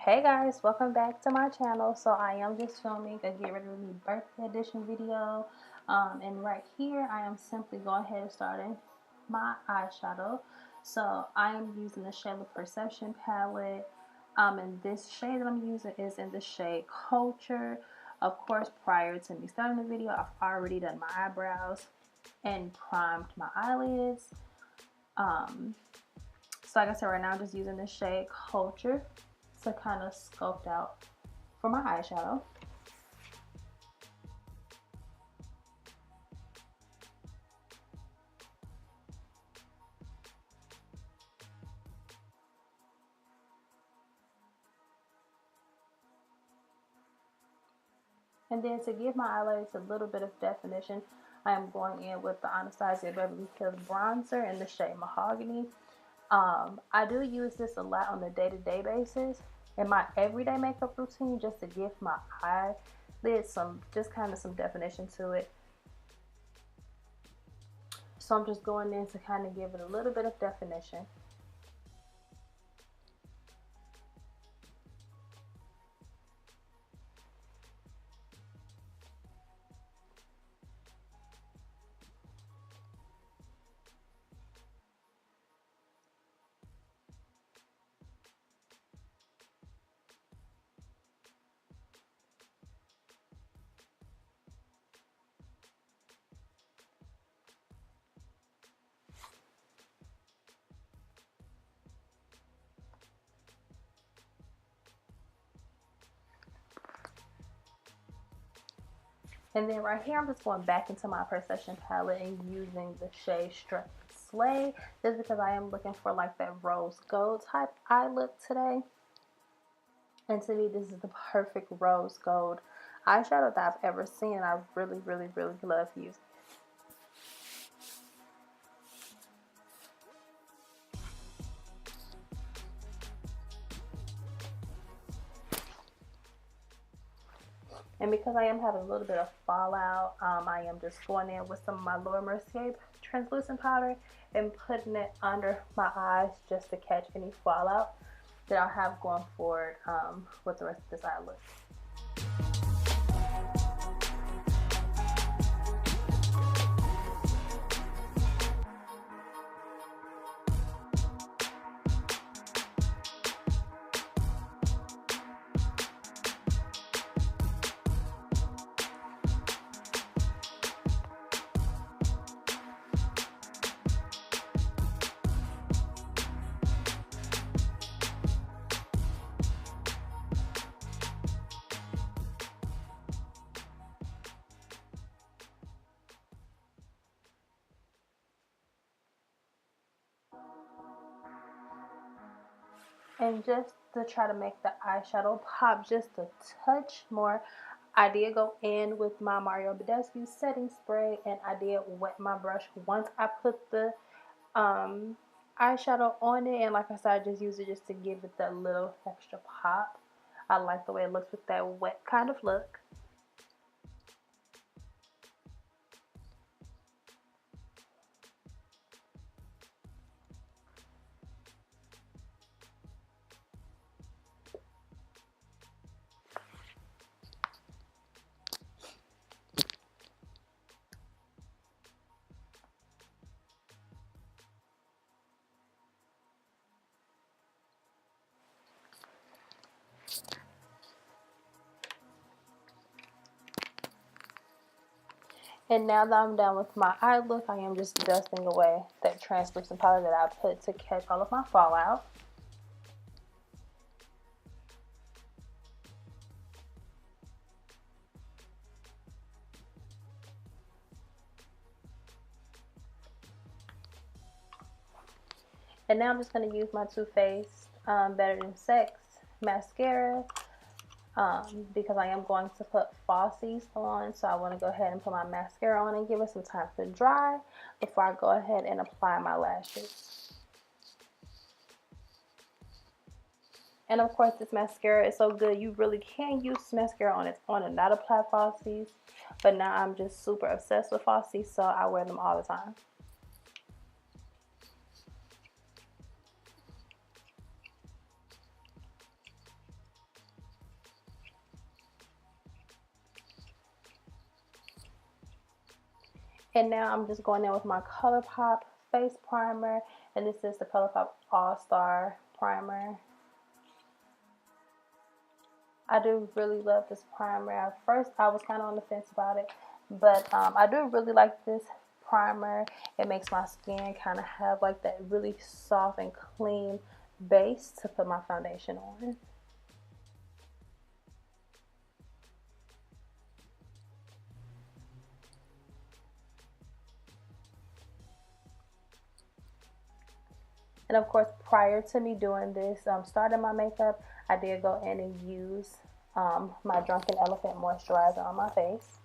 Hey guys, welcome back to my channel. So I am just filming a Get Ready With Me birthday edition video. And right here I am simply going ahead and starting my eyeshadow. So I am using the Shayla Perception palette. And this shade that I'm using is in the shade Culture. Of course, prior to me starting the video, I've already done my eyebrows and primed my eyelids. So like I said, right now I'm just using the shade Culture to kind of sculpt out for my eyeshadow. And then to give my eyelids a little bit of definition, I am going in with the Anastasia Beverly Hills bronzer in the shade Mahogany. I do use this a lot on a day-to-day basis in my everyday makeup routine, just to give my eyelids some definition to it. So I'm just going in to kind of give it a little bit of definition. And then right here, I'm just going back into my Perception palette and using the shade Strut Slay, just because I am looking for like that rose gold type eye look today. And to me, this is the perfect rose gold eyeshadow that I've ever seen. I really, really, really love using it. And because I am having a little bit of fallout, I am just going in with some of my Lower Mercier translucent powder and putting it under my eyes just to catch any fallout that I'll have going forward with the rest of this eye look. And just to try to make the eyeshadow pop just a touch more, I did go in with my Badescu setting spray, and I did wet my brush once I put the eyeshadow on it. And like I said, I just use it just to give it that little extra pop. I like the way it looks with that wet kind of look. And now that I'm done with my eye look, I am just dusting away that translucent powder that I put to catch all of my fallout. And now I'm just going to use my Too Faced Better Than Sex mascara because I am going to put falsies on. So I want to go ahead and put my mascara on and give it some time to dry before I go ahead and apply my lashes. And of course, this mascara is so good. You really can use this mascara on its own and not apply falsies. But now I'm just super obsessed with falsies, so I wear them all the time. And now I'm just going in with my Colourpop face primer, and this is the Colourpop All-Star primer. I do really love this primer. At first I was kind of on the fence about it, but I do really like this primer. It makes my skin kind of have like that really soft and clean base to put my foundation on. And of course, prior to me doing this, starting my makeup, I did go in and use my Drunken Elephant moisturizer on my face.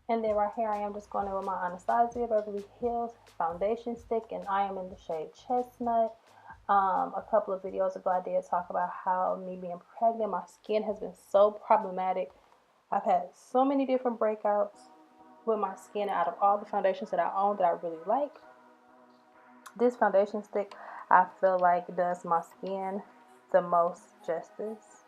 And then right here I am just going in with my Anastasia Beverly Hills foundation stick, and I am in the shade Chestnut. A couple of videos ago I did talk about how me being pregnant, my skin has been so problematic. I've had so many different breakouts with my skin. Out of all the foundations that I own that I really like, this foundation stick I feel like does my skin the most justice.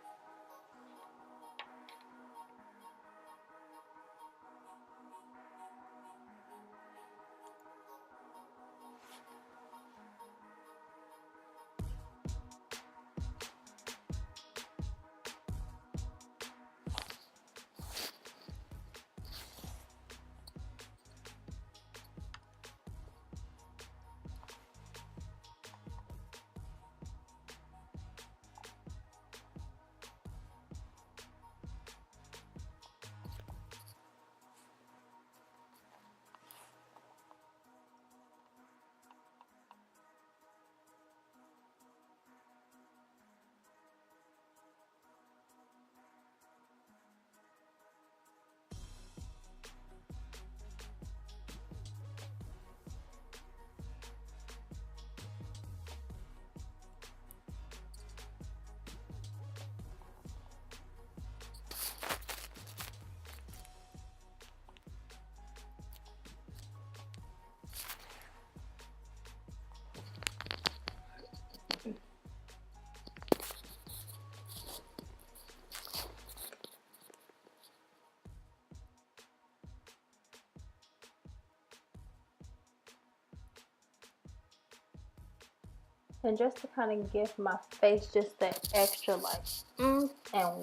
And just to kind of give my face just that extra like and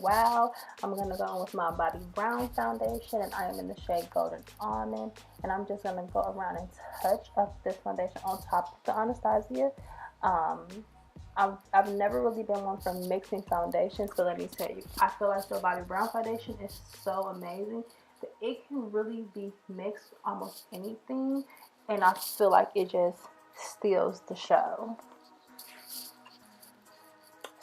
wow, I'm going to go in with my Bobbi Brown foundation, and I am in the shade Golden Almond. And I'm just going to go around and touch up this foundation on top of the Anastasia. I've never really been one for mixing foundations, so let me tell you, I feel like the Bobbi Brown foundation is so amazing that it can really be mixed with almost anything, and I feel like it just steals the show.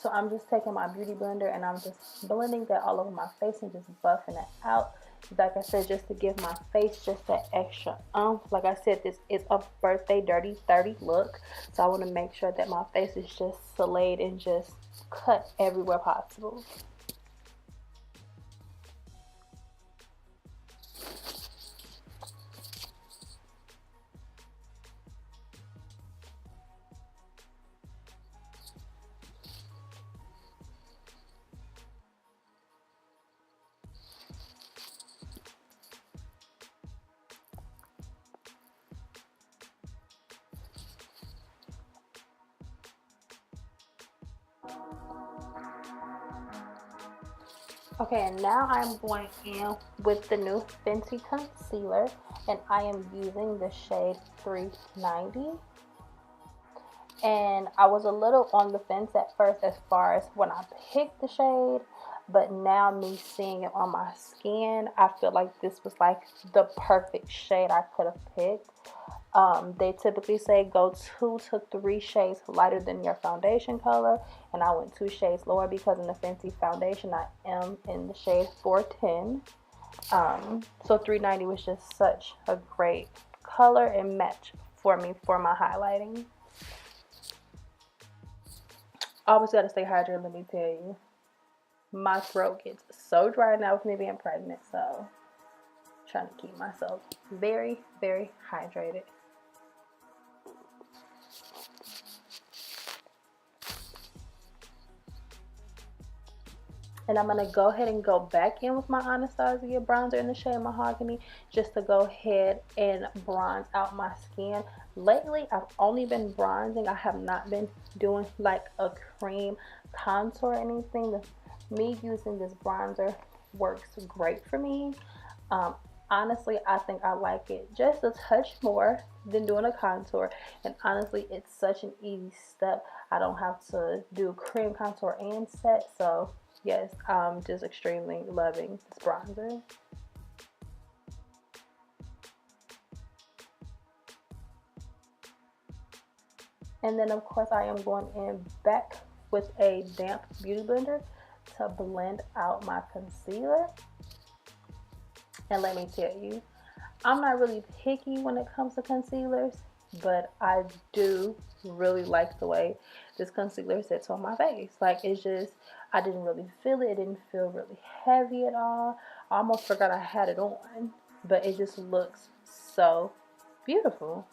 So I'm just taking my beauty blender and I'm just blending that all over my face and just buffing it out. Like I said, just to give my face just that extra Like I said, this is a birthday dirty 30 look. So I want to make sure that my face is just filleted and just cut everywhere possible. Okay, and now I'm going in with the new Fenty concealer, and I am using the shade 390. And I was a little on the fence at first as far as when I picked the shade, but now me seeing it on my skin, I feel like this was like the perfect shade I could have picked. They typically say go 2 to 3 shades lighter than your foundation color, and I went 2 shades lower because in the Fenty foundation I am in the shade 410. So 390 was just such a great color and match for me for my highlighting. Always gotta stay hydrated, let me tell you. My throat gets so dry now with me being pregnant, so Trying to keep myself very, very hydrated. And I'm going to go ahead and go back in with my Anastasia bronzer in the shade Mahogany just to go ahead and bronze out my skin. Lately, I've only been bronzing. I have not been doing like a cream contour or anything. Me using this bronzer works great for me. Honestly, I think I like it just a touch more than doing a contour. And honestly, it's such an easy step. I don't have to do cream contour and set. So yes, I'm just extremely loving this bronzer. And then of course I am going in back with a damp beauty blender to blend out my concealer. And let me tell you, I'm not really picky when it comes to concealers, but I do really like the way this concealer sits on my face. Like, it's just, I didn't really feel it. It didn't feel really heavy at all. I almost forgot I had it on, but it just looks so beautiful.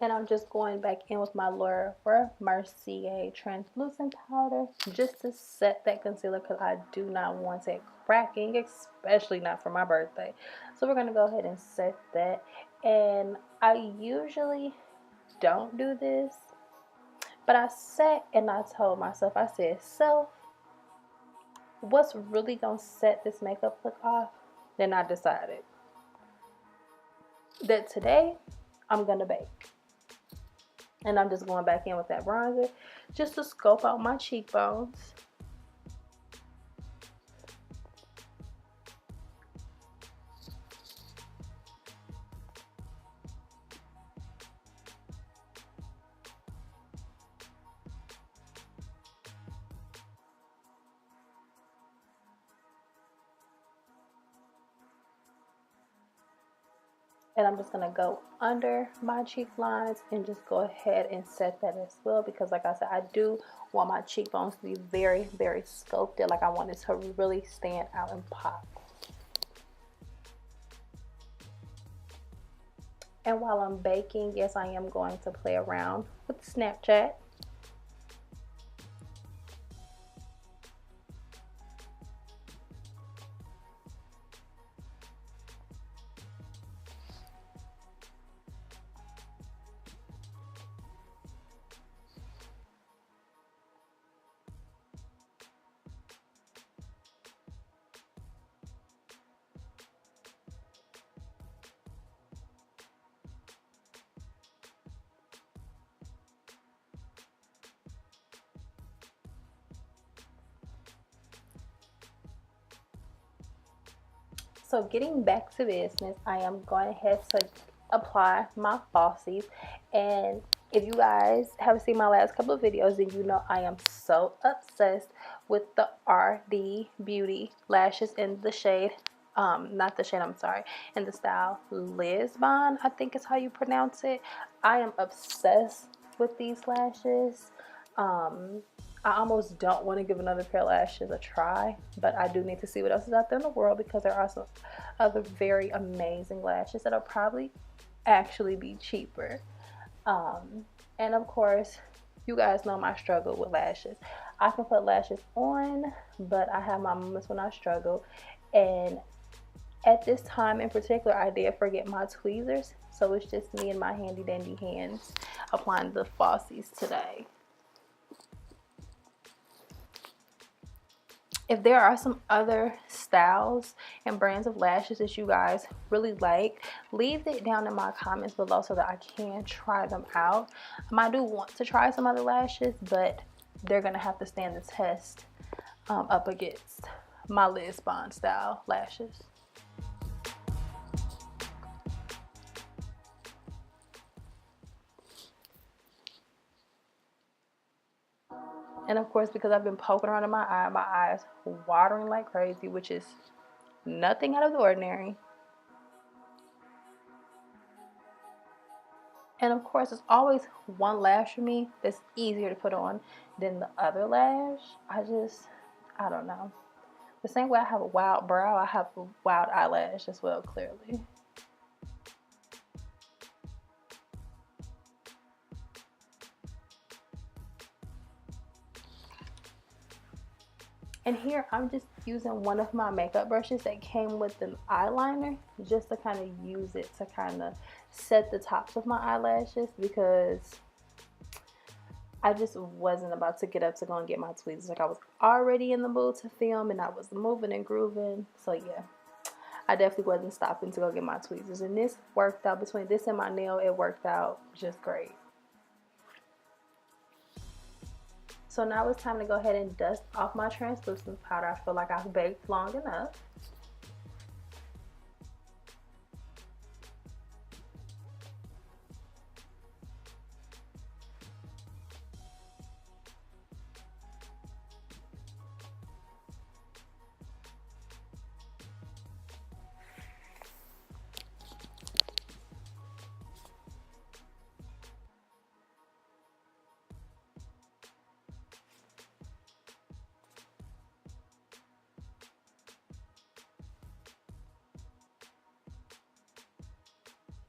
And I'm just going back in with my Laura Mercier translucent powder just to set that concealer because I do not want it cracking, especially not for my birthday. So we're going to go ahead and set that. And I usually don't do this, but I sat and I told myself, I said, self, what's really going to set this makeup look off? Then I decided that today I'm going to bake. And I'm just going back in with that bronzer just to scope out my cheekbones. And I'm just going to go under my cheek lines and just go ahead and set that as well. Because like I said, I do want my cheekbones to be very, very sculpted. Like I want it to really stand out and pop. And while I'm baking, yes, I am going to play around with Snapchat. So getting back to business, I am going ahead to apply my falsies. And if you guys have seen my last couple of videos, then you know I am so obsessed with the RD Beauty lashes in the shade, not the shade, I'm sorry, in the style Lisbon, I think is how you pronounce it. I am obsessed with these lashes. I almost don't want to give another pair of lashes a try, but I do need to see what else is out there in the world because there are some other very amazing lashes that'll probably actually be cheaper. And of course, you guys know my struggle with lashes. I can put lashes on, but I have my moments when I struggle. And At this time in particular, I did forget my tweezers, so it's just me and my handy dandy hands applying the falsies today. If there are some other styles and brands of lashes that you guys really like, leave it down in my comments below so that I can try them out. I do want to try some other lashes, but they're gonna have to stand the test up against my Lisbon style lashes. And of course, because I've been poking around in my eye is watering like crazy, which is nothing out of the ordinary. And of course, there's always one lash for me that's easier to put on than the other lash. I don't know. The same way I have a wild brow, I have a wild eyelash as well, clearly. And here I'm just using one of my makeup brushes that came with an eyeliner, just to kind of use it to kind of set the tops of my eyelashes, because I just wasn't about to get up to go and get my tweezers. Like, I was already in the mood to film and I was moving and grooving. So yeah, I definitely wasn't stopping to go get my tweezers. And this worked out, between this and my nail, it worked out just great. So now it's time to go ahead and dust off my translucent powder. I feel like I've baked long enough.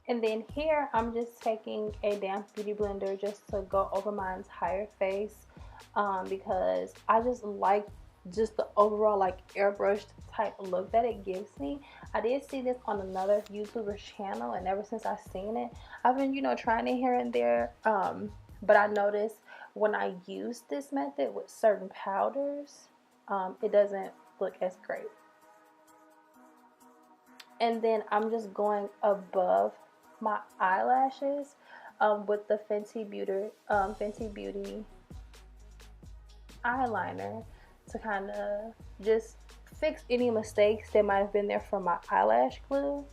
And then here I'm just taking a damp beauty blender just to go over my entire face, because I just like just the overall like airbrushed type look that it gives me. I did see this on another YouTuber's channel, and ever since I've seen it, I've been, you know, trying it here and there. But I noticed when I use this method with certain powders, it doesn't look as great. And then I'm just going above my eyelashes with the Fenty Beauty eyeliner to kind of just fix any mistakes that might have been there from my eyelash glue,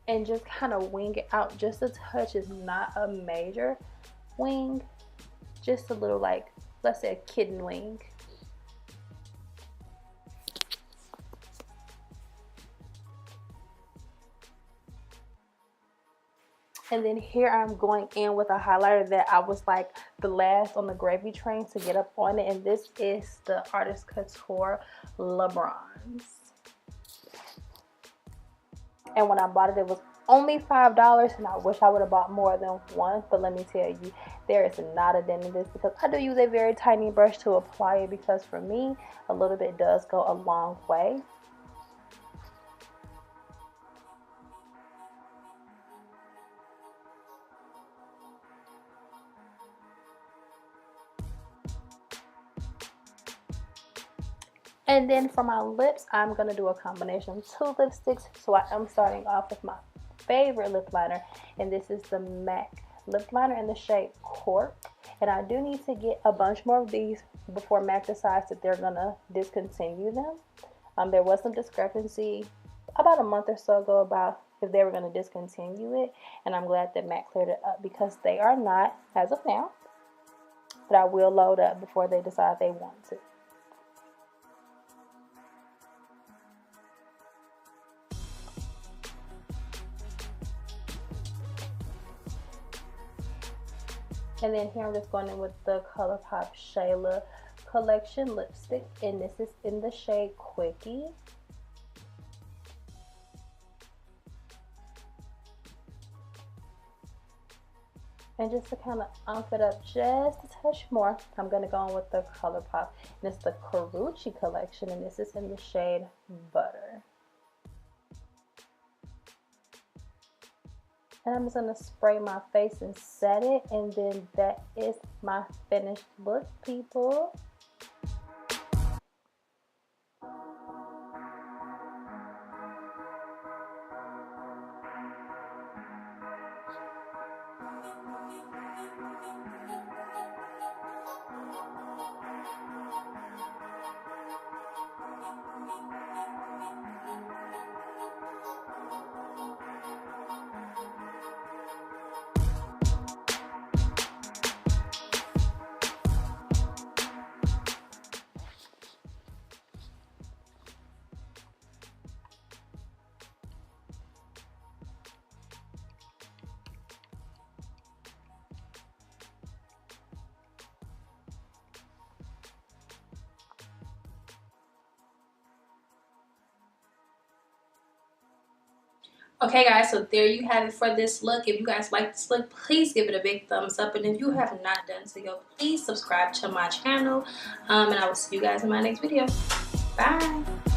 and just kind of wing it out just a touch. Is not a major wing, just a little, like, let's say a kitten wing. And then here I'm going in with a highlighter that I was like the last on the gravy train to get up on it. And this is the Artist Couture Le Bronze. And when I bought it, it was only $5, and I wish I would have bought more than one. But let me tell you, there is not a dent in this, because I do use a very tiny brush to apply it, because for me, a little bit does go a long way. And then for my lips, I'm going to do a combination of two lipsticks. So I am starting off with my favorite lip liner, and this is the MAC lip liner in the shade Cork. And I do need to get a bunch more of these before MAC decides that they're going to discontinue them. There was some discrepancy about a month or so ago about if they were going to discontinue it, and I'm glad that MAC cleared it up, because they are not as of now. But I will load up before they decide they want to. And then here I'm just going in with the Colourpop Shayla collection lipstick, and this is in the shade Quickie. And just to kind of amp it up just a touch more, I'm going to go on with the Colourpop. And it's the Karreuche collection, and this is in the shade Butter. And I'm just going to spray my face and set it, and then that is my finished look, people. Okay guys, so there you have it for this look. If you guys like this look, please give it a big thumbs up, and if you have not done so, please subscribe to my channel, and I will see you guys in my next video. Bye.